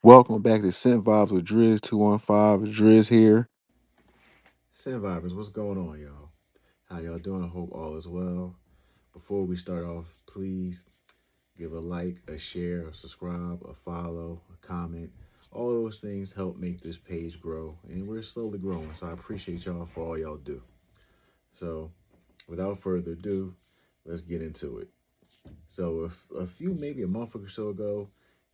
Welcome back to Scent Vibes with Driz 215. Driz here. Survivors, what's going on, y'all? How y'all doing? I hope all is well. Before we start off, please give a like, a share, a subscribe, a follow, a comment. All those things help make this page grow, and we're slowly growing. So I appreciate y'all for all y'all do. So, without further ado, let's get into it. So, maybe a month or so ago,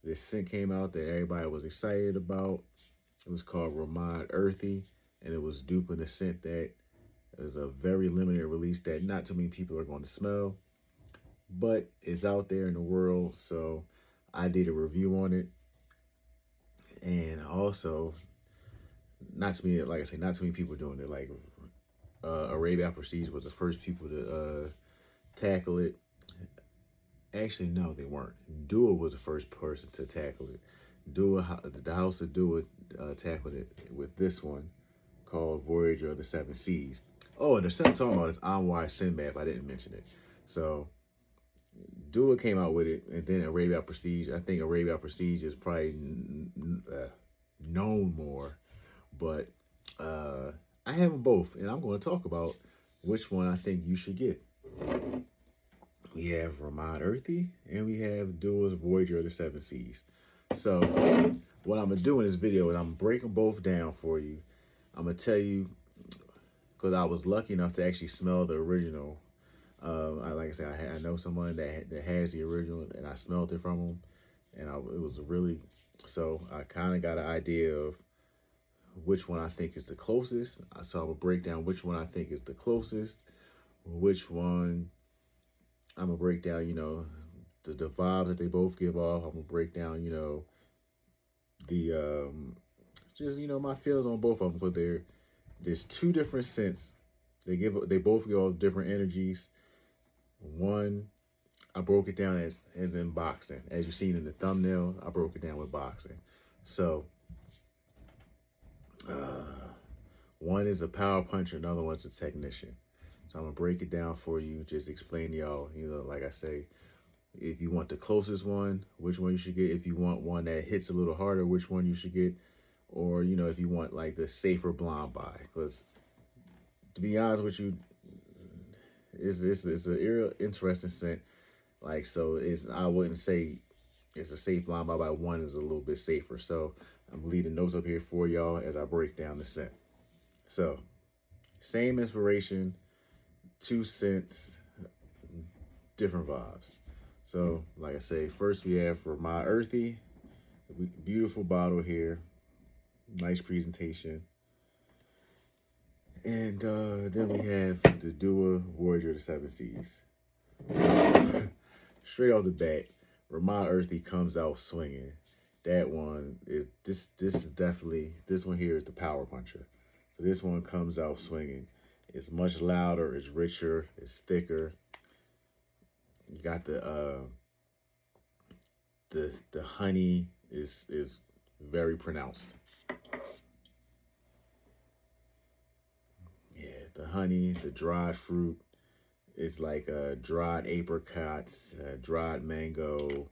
this scent came out that everybody was excited about. It was called Ramad Earthy, and it was duping a scent that is a very limited release that not too many people are going to smell, but it's out there in the world. So I did a review on it, and also not too many, like I say, not too many people doing it. Like Arabia Prestige was the first people to tackle it. Actually, no, they weren't. Dua was the first person to tackle it. The House of Dua tackled it with this one called Voyager of the Seven Seas. Oh, and the scent I'm talking about is Amouage Sinbad, if I didn't mention it. So Dua came out with it, and then Arabia Prestige. I think Arabia Prestige is probably known more, but I have them both, and I'm going to talk about which one I think you should get. We have Ramad Earthy, and we have Dua's Voyager of the Seven Seas. So what I'm going to do in this video is I'm breaking both down for you. I'm going to tell you, because I was lucky enough to actually smell the original. Like I said, I know someone that has the original, and I smelled it from them, and it was really, so I kind of got an idea of which one I think is the closest. So I'm gonna break down which one I think is the closest, which one I'm gonna break down, the vibe that they both give off. I'm gonna break down, the just my feels on both of them, because there's two different scents. They both give off different energies. One, I broke it down as in boxing. As you've seen in the thumbnail, I broke it down with boxing. So, one is a power puncher, another one's a technician. So I'm gonna break it down for you, just explain to y'all, like I say, if you want the closest one, which one you should get. If you want one that hits a little harder, which one you should get. Or, if you want like the safer blind buy. Because to be honest with you, it's an interesting scent. Like, so I wouldn't say it's a safe blind buy. One is a little bit safer. So I'm leaving notes up here for y'all as I break down the scent. So same inspiration, two scents, different vibes. So like I say, first we have for My Earthy, beautiful bottle here, nice presentation. And then we have the Dua Voyager of the Seven Seas. So, straight off the bat, Ramad Earthy comes out swinging. That one is this is definitely, this one here is the power puncher. So this one comes out swinging. It's much louder, it's richer, it's thicker. You got the honey is very pronounced. Yeah, the honey, the dried fruit. It's like dried apricots, dried mango,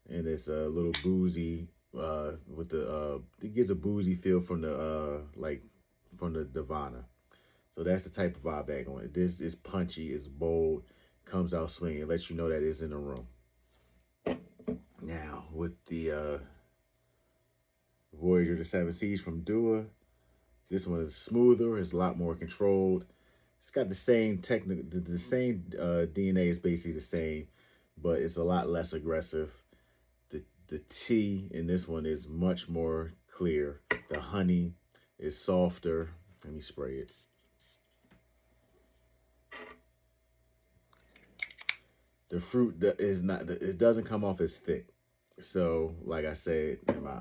and it's a little boozy. With the it gives a boozy feel from the from the Divana. So that's the type of vibe that going. This is punchy, it's bold, comes out swinging. It lets you know that it's in the room. Now with the Voyager of the Seven Seas from Dua, this one is smoother. It's a lot more controlled. It's got the same the same DNA is basically the same, but it's a lot less aggressive. The tea in this one is much more clear. The honey is softer. Let me spray it. The fruit is not. It doesn't come off as thick. So, like I said in my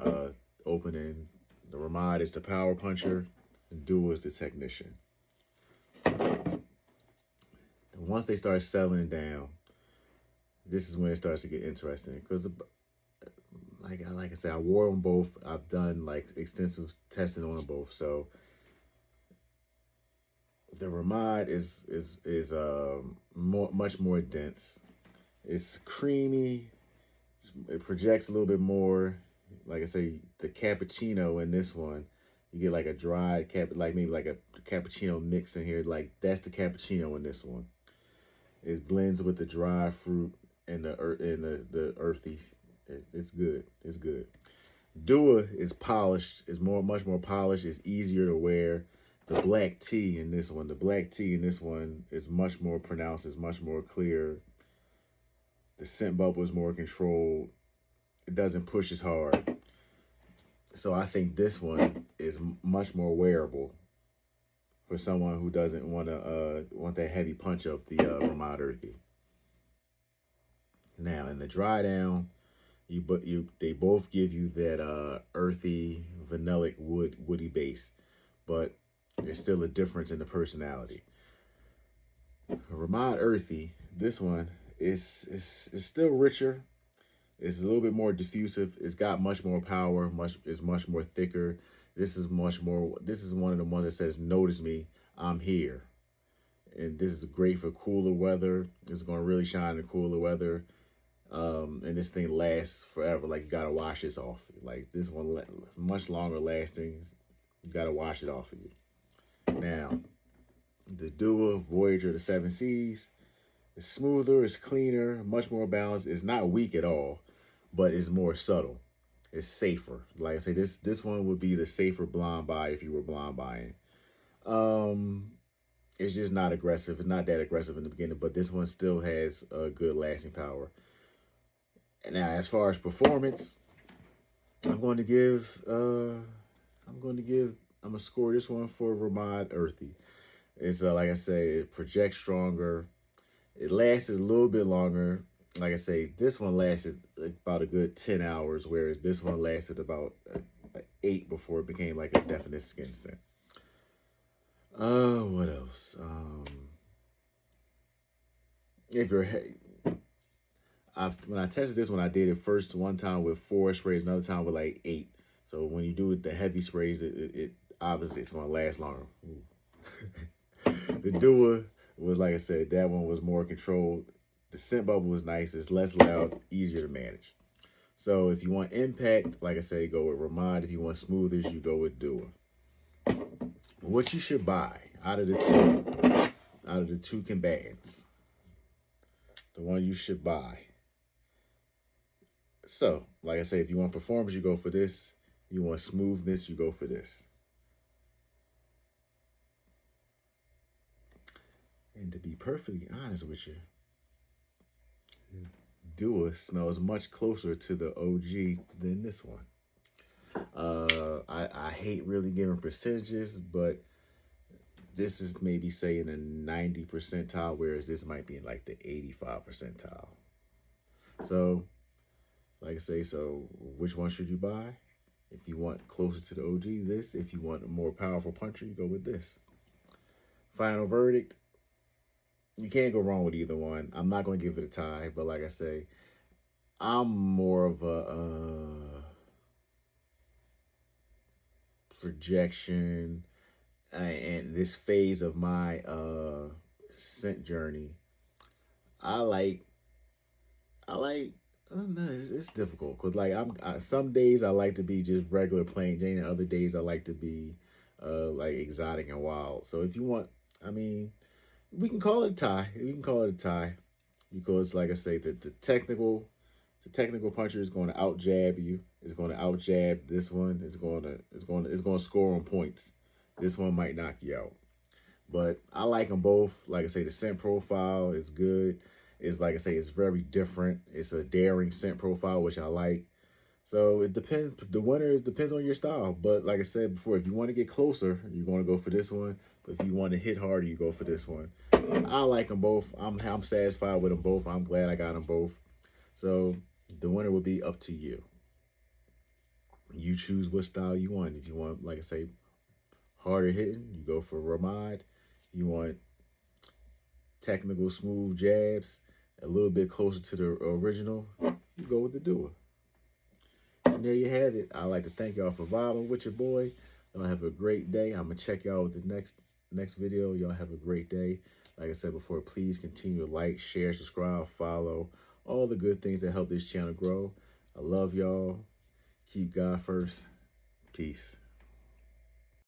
opening, the Ramad is the power puncher, and Dua is the technician. Once they start settling down, this is when it starts to get interesting, because like I said, I wore them both. I've done like extensive testing on them both. So the Ramad is much more dense. It's creamy. It projects a little bit more. like I say, the cappuccino in this one, you get like a dried like maybe like a cappuccino mix in here. Like that's the cappuccino in this one. It blends with the dry fruit and the the earthy. It's good. It's good. Dua is polished. Is much more polished. It's easier to wear. The black tea in this one. The black tea in this one is much more pronounced. It's much more clear. The scent bubble is more controlled. It doesn't push as hard. So I think this one is much more wearable for someone who doesn't want that heavy punch of the Ramad Earthy. Now in the dry down, they both give you that earthy, vanillic woody base, but there's still a difference in the personality. Ramad Earthy, this one is still richer. It's a little bit more diffusive. It's got much more power. It's much more thicker. This is much more. This is one of the ones that says, "Notice me, I'm here." And this is great for cooler weather. It's going to really shine in cooler weather. And this thing lasts forever. Like you gotta wash this off. Like this one, much longer lasting. You gotta wash it off of you. Now, the Dua Voyager, the Seven Seas, is smoother, it's cleaner, much more balanced. It's not weak at all, but it's more subtle. It's safer. Like I say, this one would be the safer blind buy if you were blind buying. It's just not aggressive. It's not that aggressive in the beginning, but this one still has a good lasting power. Now, as far as performance, I'm going to score this one for Ramad Earthy. It's like I say, it projects stronger. It lasted a little bit longer. Like I say, this one lasted about a good 10 hours, whereas this one lasted about 8 before it became like a definite skin scent. What else? If you're when I tested this one, I did it first one time with 4 sprays, another time with like 8. So when you do the heavy sprays, it obviously it's gonna last longer. The Dua was, like I said, that one was more controlled. The scent bubble was nice. It's less loud, easier to manage. So if you want impact, like I say, go with Ramad. If you want smoothers, you go with Dua. What you should buy out of the two combatants, the one you should buy. So, like I say, if you want performance, you go for this. If you want smoothness, you go for this. And to be perfectly honest with you, Dua smells much closer to the OG than this one. I hate really giving percentages, but this is maybe saying a 90 percentile, whereas this might be in like the 85 percentile. So, like I say, so which one should you buy? If you want closer to the OG, this. If you want a more powerful puncher, you go with this. Final verdict, you can't go wrong with either one. I'm not going to give it a tie, but like I say, I'm more of a projection and this phase of my scent journey. I don't know, it's difficult because like some days I like to be just regular plain Jane, and other days I like to be like exotic and wild. So if you want, I mean, we can call it a tie. We can call it a tie because, like I say, the technical puncher is going to out jab you. It's going to out jab this one. It's going to score on points. This one might knock you out. But I like them both. Like I say, the scent profile is good. It's like I say, it's very different. It's a daring scent profile, which I like. So it depends. The winner depends on your style. But like I said before, if you want to get closer, you're going to go for this one. But if you want to hit harder, you go for this one. I like them both. I'm satisfied with them both. I'm glad I got them both. So the winner will be up to you. You choose what style you want. If you want, like I say, harder hitting, you go for Ramad. You want technical, smooth jabs, a little bit closer to the original, you go with the Dua. And there you have it. I'd like to thank y'all for vibing with your boy. Y'all have a great day. I'm going to check y'all with the next video. Y'all have a great day. Like I said before, please continue to like, share, subscribe, follow, all the good things that help this channel grow. I love y'all. Keep God first. Peace.